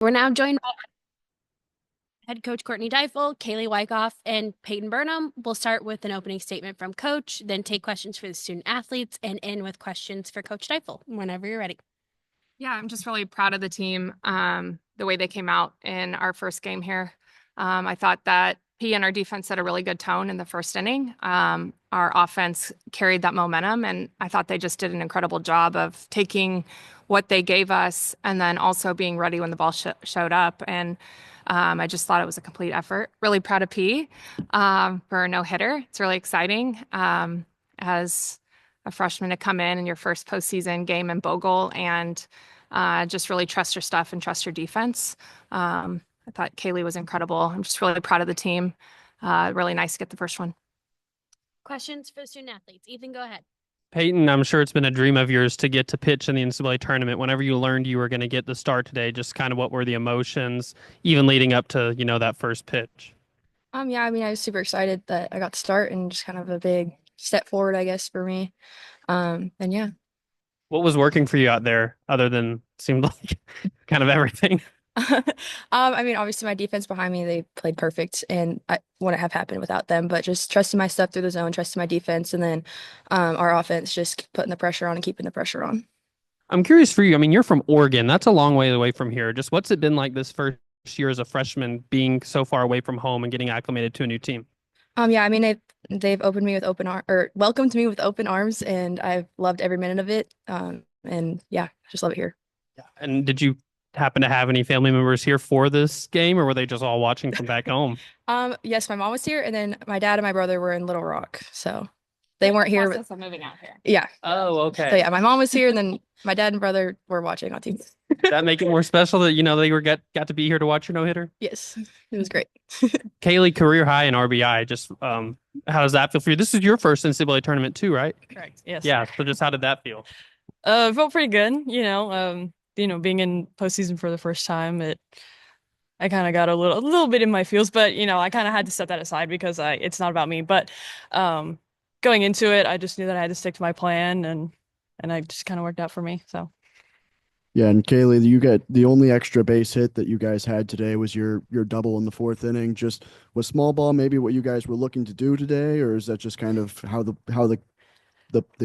We're now joined by head coach Courtney Deifel, Kailey Wyckoff, and Payton Burnham. We'll start with an opening statement from coach, then take questions for the student athletes, and end with questions for Coach Deifel whenever you're ready. Yeah, I'm just really proud of the team, the way they came out in our first game here. I thought that P and our defense set a really good tone in the first inning. Our offense carried that momentum, and I thought they just did an incredible job of taking what they gave us and then also being ready when the ball showed up. And I just thought it was a complete effort. Really proud of P for a no-hitter. It's really exciting as a freshman to come in your first postseason game in Bogle and just really trust your stuff and trust your defense. I thought Kailey was incredible. I'm just really proud of the team. Really nice to get the first one. Questions for the student athletes. Ethan, go ahead. Peyton, I'm sure it's been a dream of yours to get to pitch in the NCAA tournament. Whenever you learned you were going to get the start today, just kind of what were the emotions, even leading up to, that first pitch? Yeah, I mean, I was super excited that I got to start and just kind of a big step forward, I guess, for me. And yeah. What was working for you out there other than seemed like kind of everything? I mean, obviously my defense behind me, they played perfect and I wouldn't have happened without them, but just trusting my stuff through the zone, trusting my defense, and then our offense just putting the pressure on and keeping the pressure on. I'm curious for you. I mean, you're from Oregon. That's a long way away from here. Just what's it been like this first year as a freshman being so far away from home and getting acclimated to a new team? Yeah, I mean they've opened me with welcomed me with open arms and I've loved every minute of it. And yeah, I just love it here. Yeah. And did you happen to have any family members here for this game, or were they just all watching from back home? Yes, my mom was here, and then my dad and my brother were in Little Rock, so they weren't here. Process of moving out here. Yeah. Oh, okay. So yeah, my mom was here, and then my dad and brother were watching on TV. Did that make it more special that they got to be here to watch your no hitter? Yes, it was great. Kailey, career high in RBI. Just how does that feel for you? This is your first NCAA tournament too, right? Correct. Yes. Yeah. So just how did that feel? It felt pretty good, being in postseason for the first time, I kind of got a little bit in my feels, but I kind of had to set that aside because it's not about me. But going into it, I just knew that I had to stick to my plan and I just kind of worked out for me. So Yeah, and Kailey, you got the only extra base hit that you guys had today was your double in the fourth inning. Just was small ball maybe what you guys were looking to do today, or is that just kind of how the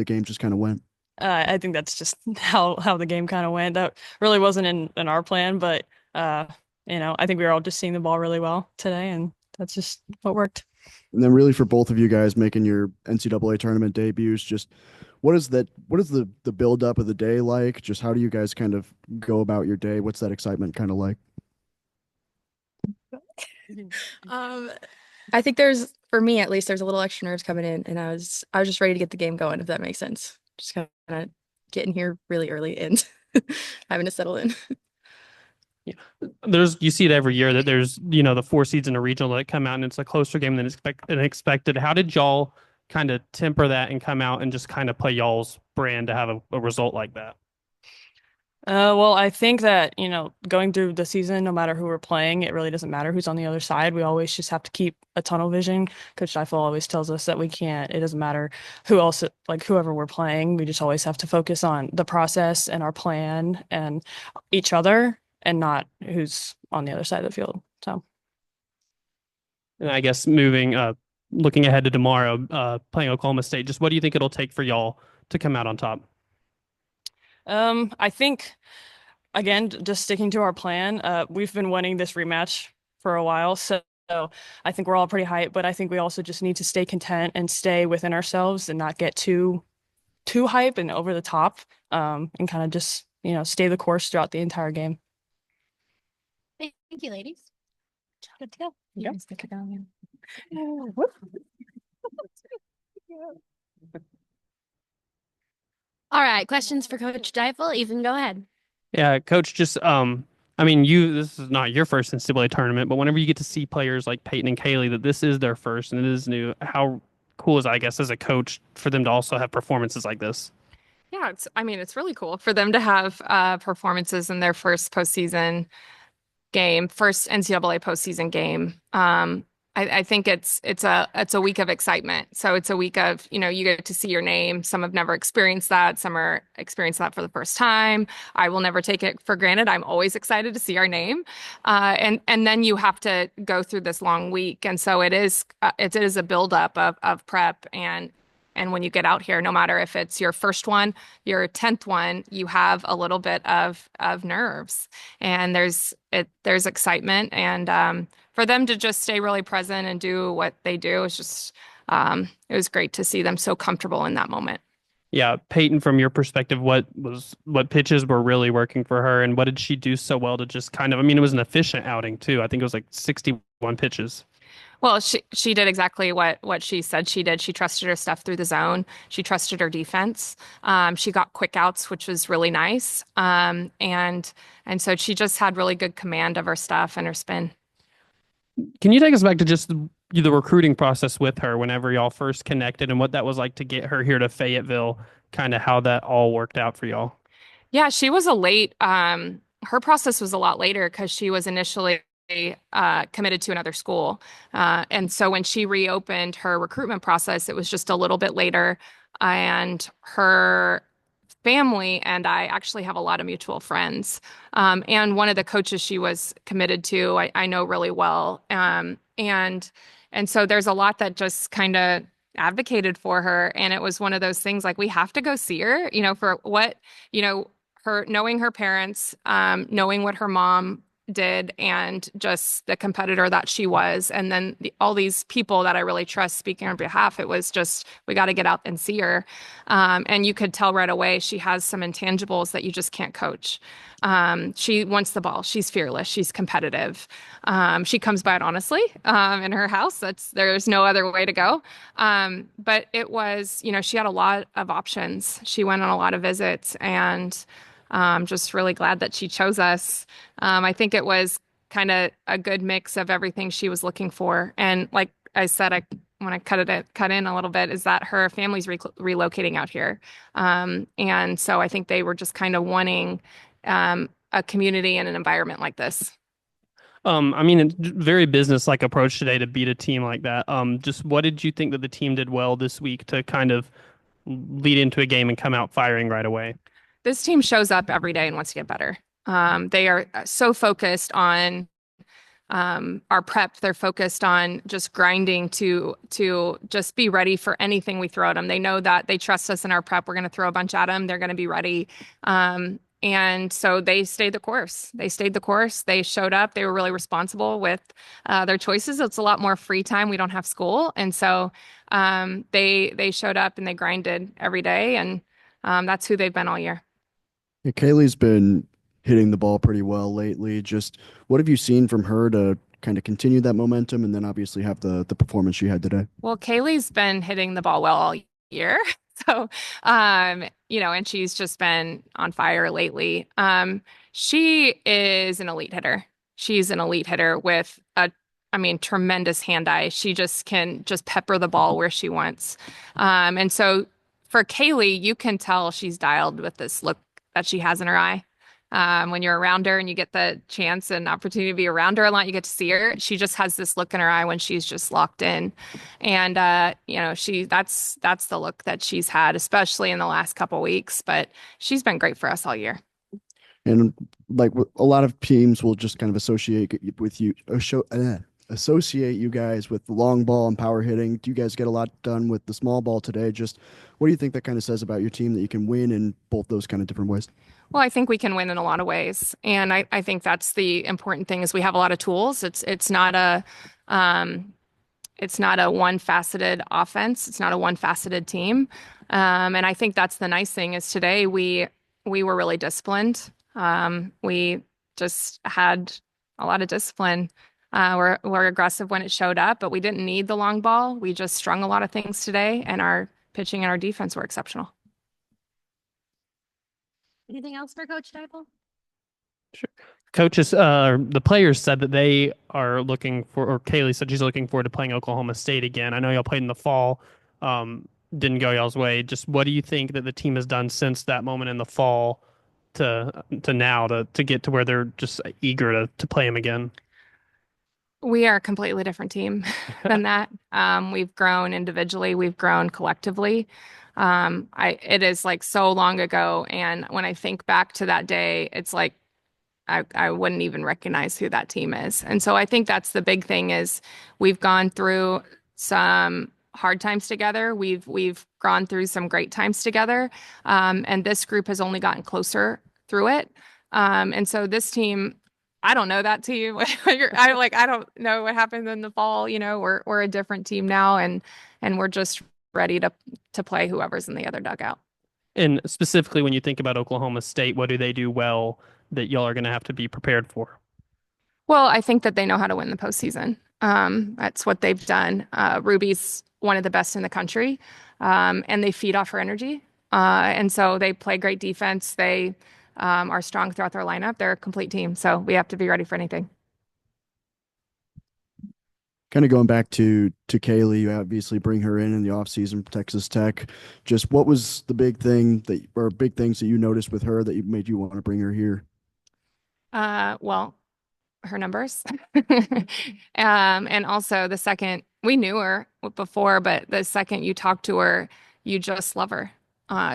game just kind of went? I think that's just how the game kind of went. That really wasn't in our plan, but I think we were all just seeing the ball really well today, and that's just what worked. And then really for both of you guys making your NCAA tournament debuts, just what is the build up of the day like? Just how do you guys kind of go about your day? What's that excitement kind of like? I think for me at least, there's a little extra nerves coming in, and I was just ready to get the game going, if that makes sense. Just kind of getting here really early and having to settle in. Yeah. You see it every year that there's, the four seeds in a regional that come out and it's a closer game than expected. How did y'all kind of temper that and come out and just kind of play y'all's brand to have a result like that? Well, I think that, going through the season, no matter who we're playing, it really doesn't matter who's on the other side. We always just have to keep a tunnel vision. Coach Deifel always tells us that it doesn't matter who else, like whoever we're playing. We just always have to focus on the process and our plan and each other and not who's on the other side of the field. So. And I guess looking ahead to tomorrow, playing Oklahoma State, just what do you think it'll take for y'all to come out on top? I think, again, just sticking to our plan. We've been wanting this rematch for a while, so I think we're all pretty hyped, but I think we also just need to stay content and stay within ourselves and not get too hype and over the top, and kind of just, stay the course throughout the entire game. Thank you, ladies. Good to go. You can stick it down. All right, questions for Coach Deifel. Ethan, go ahead. Yeah, Coach, just I mean, this is not your first NCAA tournament, but whenever you get to see players like Peyton and Kailey, that this is their first and it is new, how cool is it, I guess, as a coach for them to also have performances like this? Yeah, it's really cool for them to have performances in their first NCAA postseason game. I think it's a week of excitement. So it's a week of, you get to see your name. Some have never experienced that. Some are experienced that for the first time. I will never take it for granted. I'm always excited to see our name. And then you have to go through this long week. And so it is a buildup of prep and when you get out here, no matter if it's your first one, your 10th one, you have a little bit of nerves, and there's excitement, and for them to just stay really present and do what they do is just it was great to see them so comfortable in that moment. Yeah, Payton, from your perspective, what pitches were really working for her, and what did she do so well to just kind of? I mean, it was an efficient outing too. I think it was like 61 pitches. Well, she did exactly what she said she did. She trusted her stuff through the zone. She trusted her defense. She got quick outs, which was really nice. And so she just had really good command of her stuff and her spin. Can you take us back to just the recruiting process with her whenever y'all first connected and what that was like to get her here to Fayetteville, kind of how that all worked out for y'all? Yeah, she was a late, her process was a lot later because she was initially committed to another school. And so when she reopened her recruitment process, it was just a little bit later. And her family and I actually have a lot of mutual friends. And one of the coaches she was committed to, I know really well. And so there's a lot that just kind of advocated for her. And it was one of those things like, we have to go see her, for what, her knowing her parents, knowing what her mom did, and just the competitor that she was, and then all these people that I really trust speaking on behalf. It was just, we got to get out and see her, and you could tell right away she has some intangibles that you just can't coach. She wants the ball. She's fearless. She's competitive. She comes by it honestly, in her house. There's no other way to go. But it was, she had a lot of options. She went on a lot of visits, and just really glad that she chose us. I think it was kind of a good mix of everything she was looking for. And like I said, when I cut in a little bit, is that her family's relocating out here. And so I think they were just kind of wanting a community and an environment like this. I mean, it's very business-like approach today to beat a team like that. Just what did you think that the team did well this week to kind of lead into a game and come out firing right away? This team shows up every day and wants to get better. They are so focused on our prep. They're focused on just grinding to just be ready for anything we throw at them. They know that they trust us in our prep. We're going to throw a bunch at them. They're going to be ready. And so they stayed the course. They showed up. They were really responsible with their choices. It's a lot more free time. We don't have school. And so they showed up and they grinded every day. And that's who they've been all year. Yeah, Kailey's been hitting the ball pretty well lately. Just what have you seen from her to kind of continue that momentum and then obviously have the performance she had today? Well, Kailey's been hitting the ball well all year. So, and she's just been on fire lately. She is an elite hitter. She's an elite hitter with tremendous hand-eye. She just can just pepper the ball where she wants. And so for Kailey, you can tell she's dialed with this look that she has in her eye. When you're around her and you get the chance and opportunity to be around her a lot, you get to see her. She just has this look in her eye when she's just locked in. And, that's the look that she's had, especially in the last couple weeks, but she's been great for us all year. And like a lot of teams will just kind of associate with you, associate you guys with the long ball and power hitting. Do you guys get a lot done with the small ball today? Just what do you think that kind of says about your team that you can win in both those kind of different ways? Well, I think we can win in a lot of ways. And I think that's the important thing is we have a lot of tools. It's not a one-faceted offense. It's not a one-faceted team. And I think that's the nice thing is today we were really disciplined. We just had a lot of discipline. We're aggressive when it showed up, but we didn't need the long ball. We just strung a lot of things today, and our pitching and our defense were exceptional. Anything else for Coach Deifel? Sure. Coaches, the players said that they are looking for, or Kailey said she's looking forward to playing Oklahoma State again. I know y'all played in the fall, didn't go y'all's way. Just what do you think that the team has done since that moment in the fall to now to get to where they're just eager to play them again? We are a completely different team than that. We've grown individually, we've grown collectively. It is like so long ago, and when I think back to that day, it's like I wouldn't even recognize who that team is. And so I think that's the big thing is we've gone through some hard times together. We've gone through some great times together. And this group has only gotten closer through it. And so this team, I don't know that team. I don't know what happened in the fall. We're a different team now, and we're just ready to play whoever's in the other dugout. And specifically, when you think about Oklahoma State, what do they do well that y'all are going to have to be prepared for? Well, I think that they know how to win the postseason. That's what they've done. Ruby's one of the best in the country, and they feed off her energy. And so they play great defense. They are strong throughout their lineup. They're a complete team, so we have to be ready for anything. Kind of going back to Kailey, you obviously bring her in the offseason from Texas Tech. Just what was the big things that you noticed with her that made you want to bring her here? Well, her numbers. And also the second we knew her before, but the second you talk to her, you just love her.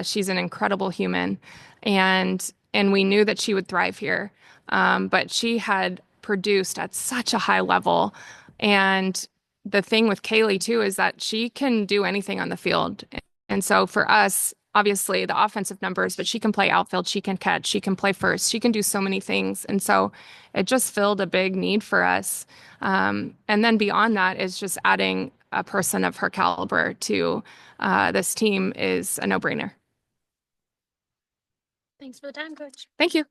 She's an incredible human, and we knew that she would thrive here. But she had produced at such a high level. And the thing with Kailey too is that she can do anything on the field. And so for us, obviously the offensive numbers, but she can play outfield, she can catch, she can play first, she can do so many things. And so it just filled a big need for us. And then beyond that is just adding a person of her caliber to this team is a no-brainer. Thanks for the time, Coach. Thank you.